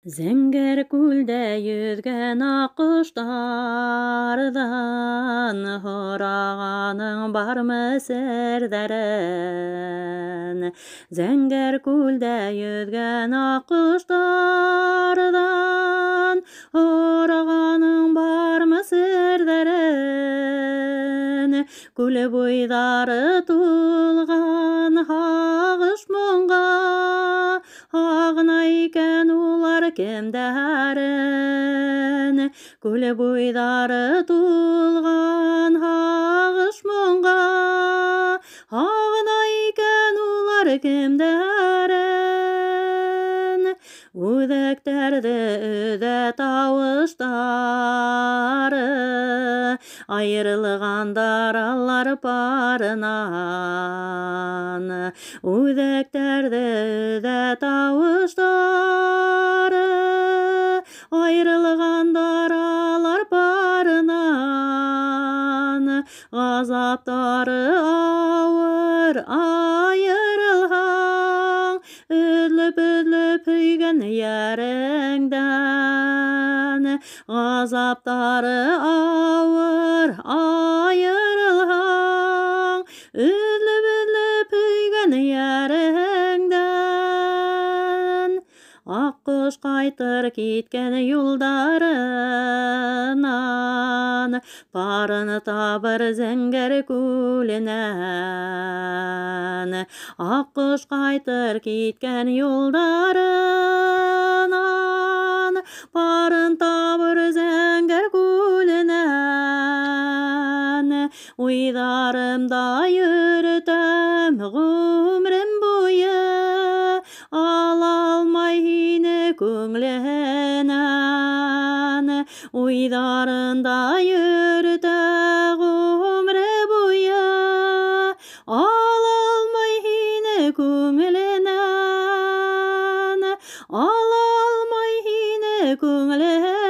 Зәңгәр күлдә йөзгән аккоштардан һорағаның бармы серҙәрен? Зәңгәр күлдә йөзгән аккоштардан һорағаның бармы серҙәрен? Күл буйҙары тулған һағыш моңға һағына икән улар кемдәрен? Күл буйҙары тулған һағыш моңға һағына икән улар кемдәрен? Үҙәктәрҙе өҙә тауыштары, айырылғандар алар парынан. Үҙәктәрҙе өҙә тауыштары, айырылғандар алар парынан. Ғазаптары ауыр айырылһаң, өҙлөп-өҙлөп һөйгән йәреңдән. Ғазаптары ауыр айырылһаң, өҙлөп-өҙлөп һөйгән йәреңдән. Аҡҡош ҡайтыр киткән юлдарынан, парын табыр Зәңгәр күленән. Аҡҡош ҡайтыр киткән юлдарынан, парын табыр Зәңгәр күленән. Уйҙарымда йөрөтәм ғүмрем буйы, ала алмай һине күңленән. Уйҙарында йөрөтә ғүмре буйы, ала алмай һине күңленән. Ала алмай һине күңленән.